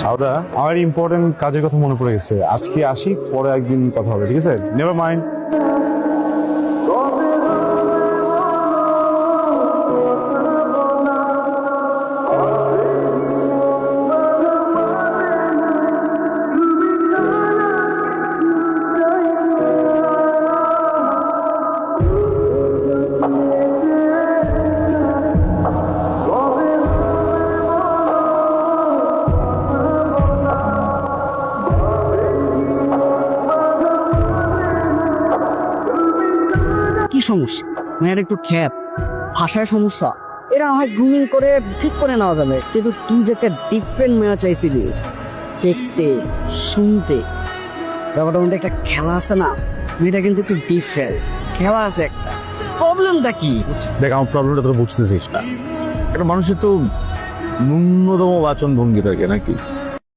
আওদা আমার ইম্পর্টেন্ট কাজের কথা মনে পড়ে গেছে, আজকে আসি, পরে একদিন কথা হবে, ঠিক আছে? Never mind. কি সমস্যা? মেয়ের একটু খ্যাত, ভাষায় সমস্যা, এরা হয় গ্রুমিং করে ঠিক করে নেওয়া যাবে, কিন্তু তুই যে একটা ডিফারেন্ট মেয়ে চাইছিলি, দেখতে শুনতে, ব্যাপারটার মধ্যে একটা খেলা আছে না, মেয়েটা কিন্তু একটু ডিফারেন্ট খেলা আছে একটা। প্রবলেমটা কি? দেখ, আমার প্রবলেমটা তোরা বুঝতেছিস না। একটা মানুষের তো ন্যূনতম বাচন ভঙ্গি থাকে নাকি?